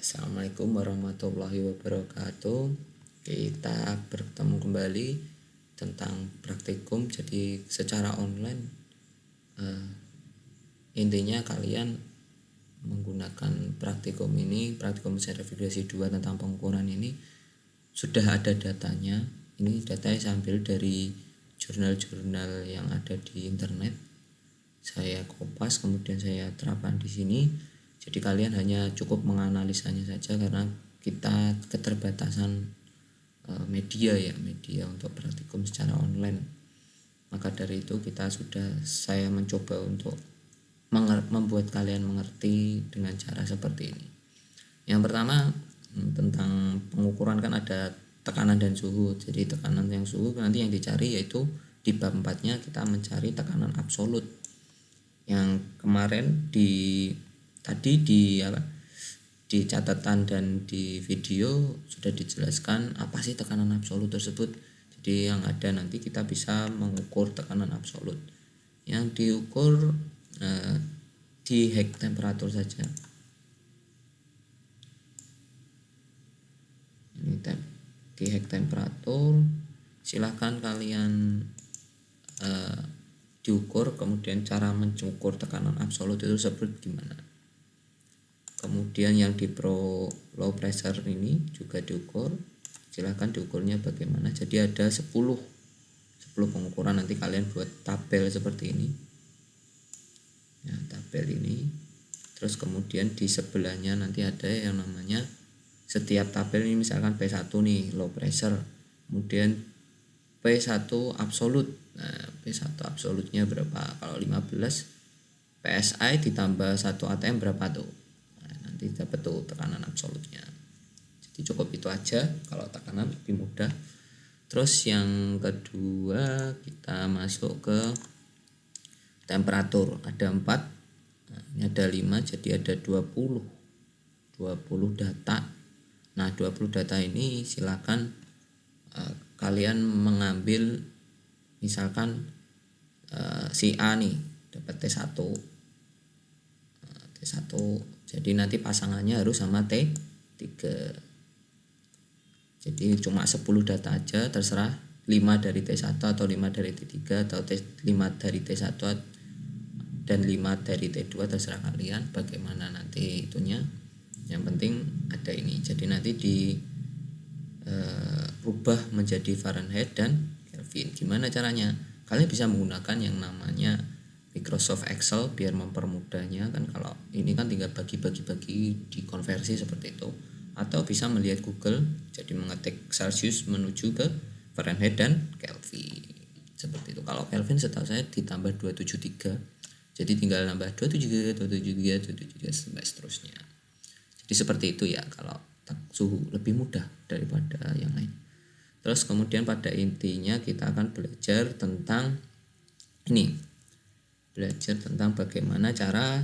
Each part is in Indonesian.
Assalamualaikum warahmatullahi wabarakatuh. Kita bertemu kembali tentang praktikum. Jadi secara online intinya kalian menggunakan praktikum ini, praktikum sertifikasi 2 tentang pengukuran ini sudah ada datanya. Ini datanya saya ambil dari jurnal-jurnal yang ada di internet. Saya kopas kemudian saya terapkan di sini. Jadi kalian hanya cukup menganalisanya saja karena kita keterbatasan media untuk praktikum secara online. Maka dari itu saya mencoba untuk membuat kalian mengerti dengan cara seperti ini. Yang pertama tentang pengukuran kan ada tekanan dan suhu. Jadi tekanan yang suhu nanti yang dicari yaitu di bab 4-nya kita mencari tekanan absolut. Yang kemarin di catatan dan di video sudah dijelaskan apa sih tekanan absolut tersebut. Jadi yang ada nanti kita bisa mengukur tekanan absolut. Yang diukur di High temperatur saja. Ini di High temperatur silahkan kalian diukur, kemudian cara mencukur tekanan absolut itu seperti gimana. Kemudian yang di low pressure ini juga diukur, silahkan diukurnya bagaimana. Jadi ada 10 pengukuran, nanti kalian buat tabel seperti ini ya, tabel ini. Terus kemudian di sebelahnya nanti ada yang namanya setiap tabel ini, misalkan P1 nih low pressure, kemudian P1 absolut. Nah, P1 absolutnya berapa? Kalau 15 PSI ditambah 1 ATM berapa tuh? Nah, nanti dapat tuh tekanan absolutnya. Jadi cukup itu aja kalau tekanan lebih mudah. Terus yang kedua kita masuk ke temperatur. Ada 4. Nah, ini ada 5, jadi ada 20 data. Nah, 20 data ini silakan kalian mengambil, misalkan si A nih dapat T1, jadi nanti pasangannya harus sama T3. Jadi cuma 10 data aja, terserah 5 dari T1 atau 5 dari T3 atau 5 dari T1 dan 5 dari T2, terserah kalian bagaimana nanti itunya. Yang penting ada ini. Jadi nanti rubah menjadi Fahrenheit dan Kelvin. Gimana caranya? Kalian bisa menggunakan yang namanya Microsoft Excel biar mempermudahnya kan. Kalau ini kan tinggal bagi dikonversi seperti itu. Atau bisa melihat Google, jadi mengetik Celsius menuju ke Fahrenheit dan Kelvin. Seperti itu. Kalau Kelvin setahu saya ditambah 273. Jadi tinggal nambah 273 sampai seterusnya. Jadi seperti itu ya kalau suhu, lebih mudah daripada yang lain. Terus kemudian pada intinya kita akan belajar tentang bagaimana cara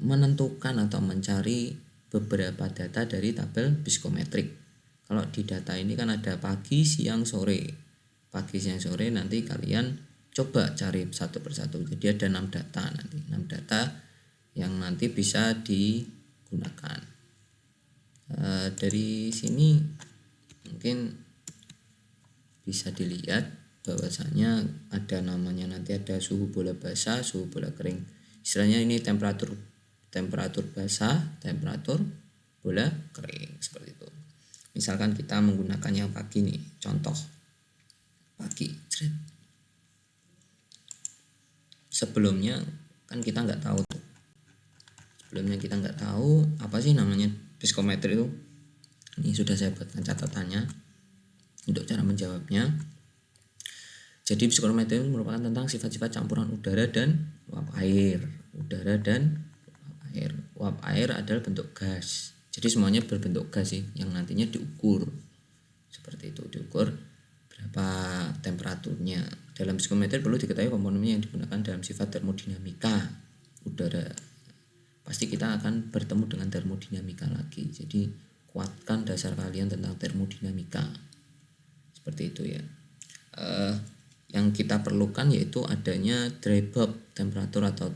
menentukan atau mencari beberapa data dari tabel psikometrik. Kalau di data ini kan ada pagi, siang, sore. Pagi, siang, sore nanti kalian coba cari satu persatu. Jadi ada 6 data nanti, 6 data yang nanti bisa digunakan. Dari sini mungkin bisa dilihat bahwasanya ada namanya, nanti ada suhu bola basah, suhu bola kering. Istilahnya ini temperatur basah, temperatur bola kering, seperti itu. Misalkan kita menggunakan yang pagi nih, contoh pagi. Sebelumnya kan kita nggak tahu apa sih namanya psikometri itu. Ini sudah saya buatkan catatannya untuk cara menjawabnya. Jadi psikometri itu merupakan tentang sifat-sifat campuran udara dan uap air. Uap air adalah bentuk gas. Jadi semuanya berbentuk gas sih yang nantinya diukur. Seperti itu, diukur berapa temperaturnya. Dalam psikometri perlu diketahui komponennya yang digunakan dalam sifat termodinamika udara. Pasti kita akan bertemu dengan termodinamika lagi. Jadi kuatkan dasar kalian tentang termodinamika. Seperti itu ya. Yang kita perlukan yaitu adanya dry bulb temperatur atau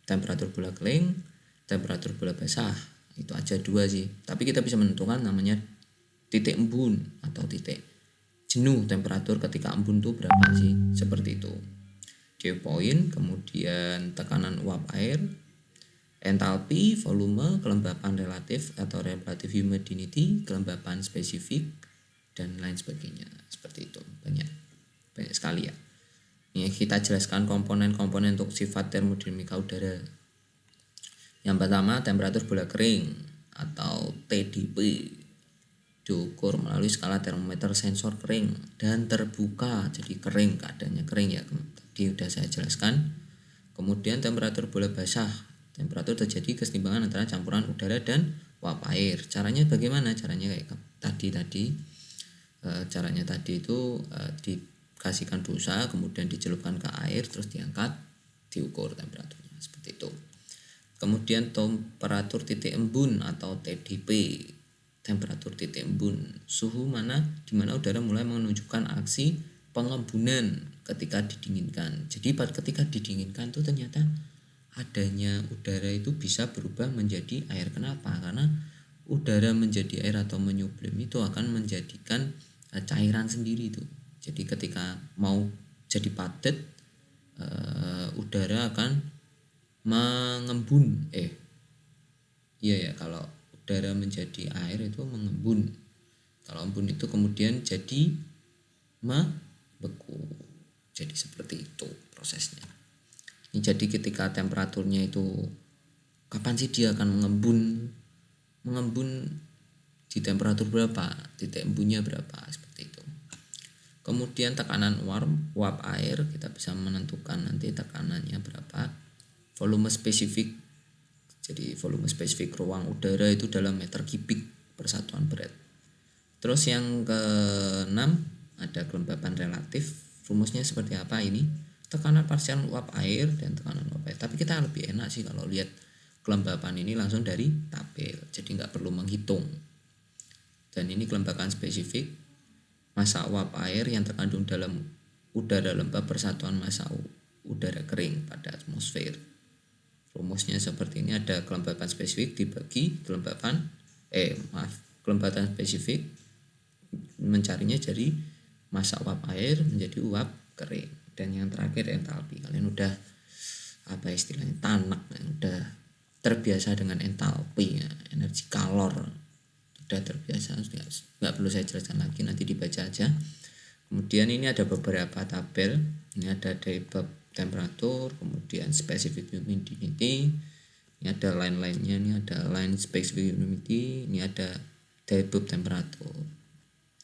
temperatur bola kering, temperatur bola basah itu aja 2 sih. Tapi kita bisa menentukan namanya titik embun atau titik jenuh temperatur ketika embun tuh berapa sih, seperti itu. Dew point, kemudian tekanan uap air, entalpi, volume, kelembapan relatif atau relative humidity, kelembapan spesifik, dan lain sebagainya. Seperti itu, banyak sekali ya. Ini kita jelaskan komponen-komponen untuk sifat termodinamika udara. Yang pertama, temperatur bola kering atau TDP diukur melalui skala termometer sensor kering dan terbuka, jadi kering, keadaannya kering ya, tadi udah saya jelaskan. Kemudian temperatur bola basah, temperatur terjadi keseimbangan antara campuran udara dan uap air. Caranya bagaimana? Caranya kayak tadi caranya tadi itu dikasihkan busa, kemudian dicelupkan ke air, terus diangkat, diukur temperaturnya, seperti itu. Kemudian temperatur titik embun atau TDP, temperatur titik embun, suhu di mana udara mulai menunjukkan aksi pengembunan ketika didinginkan. Jadi ketika didinginkan tuh ternyata adanya udara itu bisa berubah menjadi air. Kenapa? Karena udara menjadi air atau menyublim itu akan menjadikan cairan sendiri itu. Jadi ketika mau jadi padat, udara akan mengembun. Iya ya, kalau udara menjadi air itu mengembun. Kalau embun itu kemudian jadi membeku. Jadi seperti itu prosesnya. Ini jadi ketika temperaturnya itu kapan sih dia akan mengembun? Mengembun di temperatur berapa? Titik embunnya berapa? Seperti itu. Kemudian tekanan uap air, kita bisa menentukan nanti tekanannya berapa. Volume spesifik, jadi volume spesifik ruang udara itu dalam meter kubik per satuan berat. Terus yang ke-6 ada kelembapan relatif. Rumusnya seperti apa ini? Tekanan parsial uap air dan tekanan uap air. Tapi kita lebih enak sih kalau lihat kelembapan ini langsung dari tabel, jadi nggak perlu menghitung. Dan ini kelembapan spesifik, massa uap air yang terkandung dalam udara lembab persatuan massa udara kering pada atmosfer. Rumusnya seperti ini, ada kelembapan spesifik dibagi kelembapan spesifik mencarinya dari massa uap air menjadi uap kering, dan yang terakhir entalpi. Kalian udah istilahnya tanak, udah terbiasa dengan entalpi ya, energi kalor, udah terbiasa, nggak perlu saya jelaskan lagi, nanti dibaca aja. Kemudian ini ada beberapa tabel, ini ada dari bab temperatur, kemudian specific humidity, ini ada line-line-nya, ini ada line specific humidity, ini ada dari bab temperatur.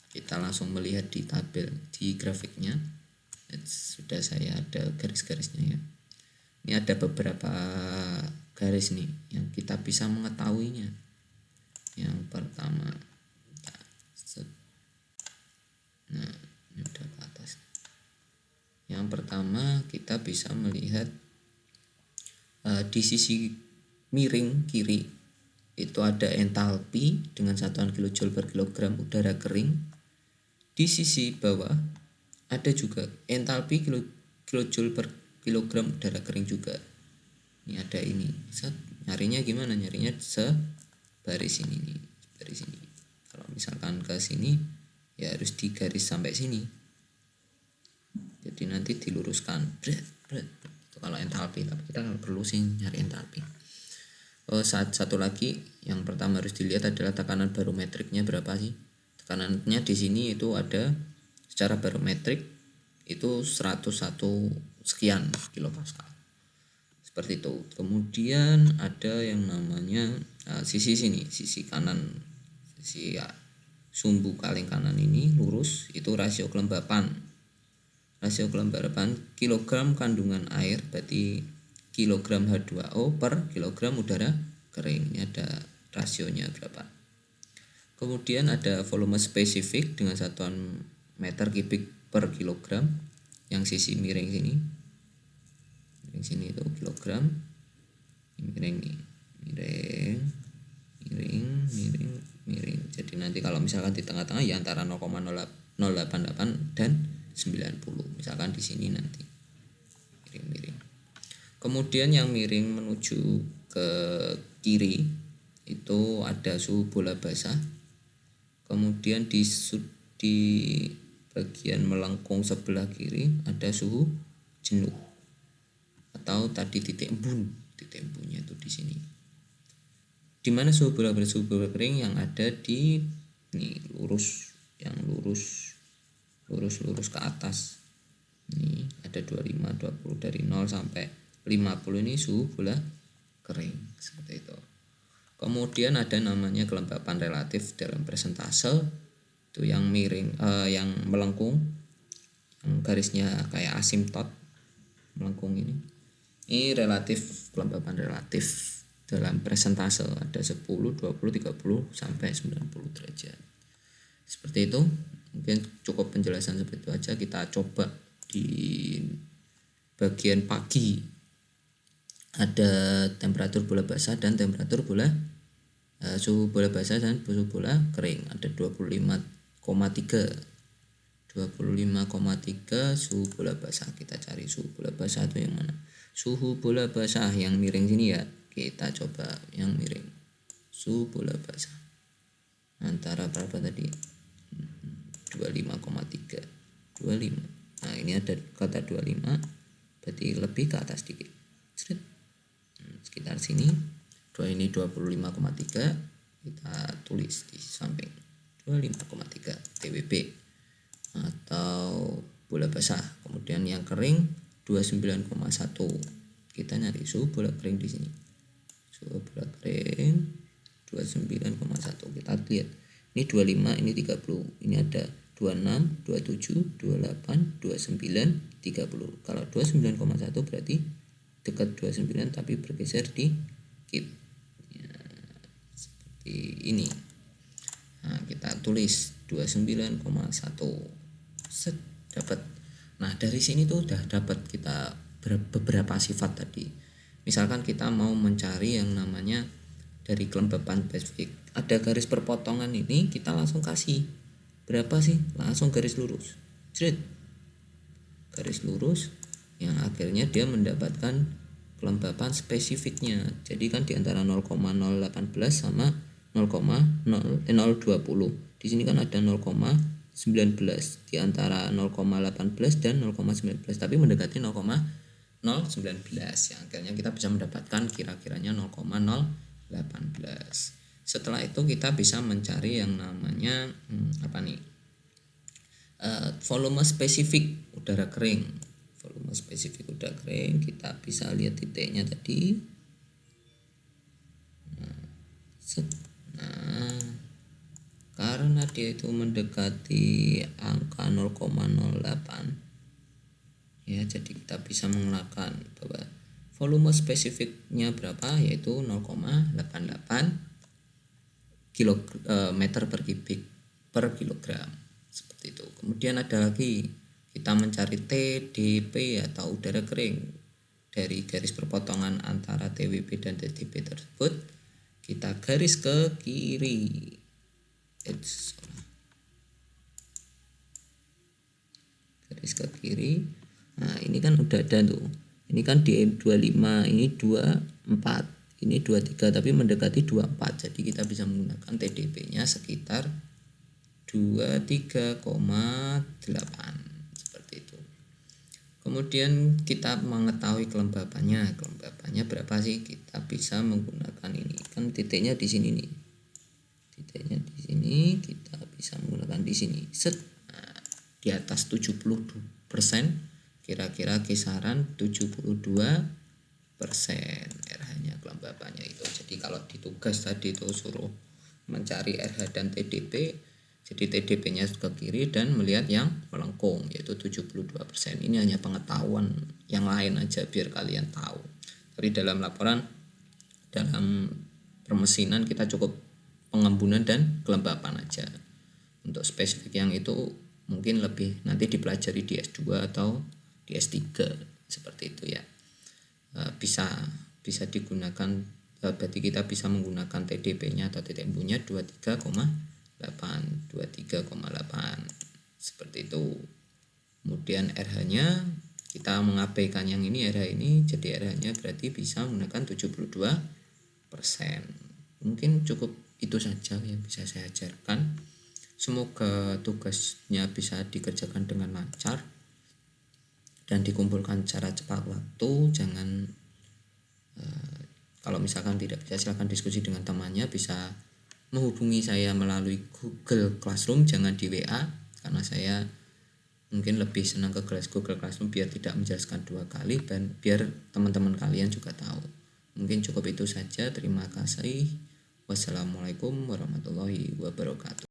Kita langsung melihat di tabel, di grafiknya sudah saya ada garis-garisnya ya. Ini ada beberapa garis nih yang kita bisa mengetahuinya. Yang pertama, nah ini udah ke atas. Yang pertama kita bisa melihat di sisi miring kiri itu ada entalpi dengan satuan kilojoule per kilogram udara kering. Di sisi bawah ada juga entalpi kilojoule per kilogram udara kering juga. Ini ada ini. Nyarinya gimana? Nyarinya sebaris ini nih, baris ini. Kalau misalkan ke sini ya harus digaris sampai sini. Jadi nanti diluruskan. Itu kalau entalpi, tapi kita perlu sih nyari entalpi. Satu lagi yang pertama harus dilihat adalah tekanan barometriknya berapa sih. Tekanannya di sini itu ada secara barometrik itu 101 sekian kilopascal. Seperti itu. Kemudian ada yang namanya sisi sini, sisi kanan, sisi sumbu kaleng kanan ini lurus, itu rasio kelembapan. Rasio kelembapan kilogram kandungan air berarti kilogram H2O per kilogram udara kering. Ini ada rasionya berapa. Kemudian ada volume spesifik dengan satuan meter kubik per kilogram, yang sisi miring sini. Miring sini itu kilogram. Miring nih. Miring. Jadi nanti kalau misalkan di tengah-tengah ya antara 0,088 dan 90. Misalkan di sini nanti miring. Kemudian yang miring menuju ke kiri itu ada suhu bola basah, kemudian di bagian melengkung sebelah kiri ada suhu jenuh atau tadi titik embunnya itu di sini. Di mana suhu bola kering yang ada di ini lurus ke atas. Ini ada 25, 20 dari 0 sampai 50 ini suhu bola kering seperti itu. Kemudian ada namanya kelembapan relatif dalam persentase, itu yang miring, yang melengkung, yang garisnya kayak asimtot melengkung ini. Ini relatif, kelembapan relatif dalam persentase ada 10, 20, 30 sampai 90 derajat. Seperti itu. Mungkin cukup penjelasan seperti itu aja. Kita coba di bagian pagi ada temperatur bola basah dan temperatur bola suhu bola basah dan suhu bola kering ada 25,3 suhu bola basah. Kita cari suhu bola basah itu yang mana? Suhu bola basah yang miring sini ya. Kita coba yang miring. Suhu bola basah antara berapa tadi? 25,3 25. Nah, ini ada kata 25 berarti lebih ke atas dikit. Sekitar sini. Ini 25,3, kita tulis di samping 25,3 TWB atau bola basah. Kemudian yang kering 29,1. Kita nyari suhu bola kering di sini. Suhu bola kering 29,1. Kita lihat. Ini 25, ini 30. Ini ada 26, 27, 28, 29, 30. Kalau 29,1 berarti dekat 29 tapi bergeser dikit. Ini. Nah, kita tulis 29,1. Set, dapat. Nah, dari sini tuh udah dapat kita beberapa sifat tadi. Misalkan kita mau mencari yang namanya dari kelembapan spesifik. Ada garis perpotongan ini, kita langsung kasih berapa sih? Langsung garis lurus. Garis lurus yang akhirnya dia mendapatkan kelembapan spesifiknya. Jadi kan di antara 0,018 sama 0,020. Di sini kan ada 0,19 di antara 0,18 dan 0,19, tapi mendekati 0,019 yang akhirnya kita bisa mendapatkan kira-kiranya 0,018. Setelah itu kita bisa mencari yang namanya volume spesifik udara kering. Volume spesifik udara kering, kita bisa lihat titiknya tadi. Nah, karena dia itu mendekati angka 0,08 ya, jadi kita bisa menggunakan bahwa volume spesifiknya berapa, yaitu 0,88 meter per kubik per kilogram, seperti itu. Kemudian ada lagi, kita mencari TDP atau udara kering dari garis perpotongan antara TWB dan TDP tersebut. Kita garis ke kiri. Garis ke kiri. Nah, ini kan udah ada tuh. Ini kan di 25, ini 24, ini 23 tapi mendekati 24. Jadi kita bisa menggunakan TDP-nya sekitar 23,8 seperti itu. Kemudian kita mengetahui kelembapannya berapa sih? Kita bisa menggunakan ini. Kan titiknya di sini nih. Titiknya di sini, kita bisa menggunakan di sini. Nah, di atas 70%, kira-kira kisaran 72% RH-nya kelembapannya itu. Jadi kalau di tugas tadi itu suruh mencari RH dan TDP, jadi TDP-nya ke kiri dan melihat yang melengkung yaitu 72%. Ini hanya pengetahuan yang lain aja biar kalian tahu. Tapi dalam laporan, dalam permesinan kita cukup pengembunan dan kelembapan aja. Untuk spesifik yang itu mungkin lebih nanti dipelajari di S2 atau di S3 seperti itu ya. Bisa digunakan, berarti kita bisa menggunakan TDP-nya atau titik embunnya 23,8 seperti itu. Kemudian RH-nya kita mengabaikan yang ini, RH ini, jadi RH-nya berarti bisa menggunakan 72%. Mungkin cukup itu saja yang bisa saya ajarkan. Semoga tugasnya bisa dikerjakan dengan lancar dan dikumpulkan secara cepat waktu. Jangan kalau misalkan tidak bisa, silakan diskusi dengan temannya, bisa menghubungi saya melalui Google Classroom, jangan di WA, karena saya mungkin lebih senang ke Google Classroom biar tidak menjelaskan 2 kali dan biar teman-teman kalian juga tahu. Mungkin cukup itu saja. Terima kasih. Wassalamualaikum warahmatullahi wabarakatuh.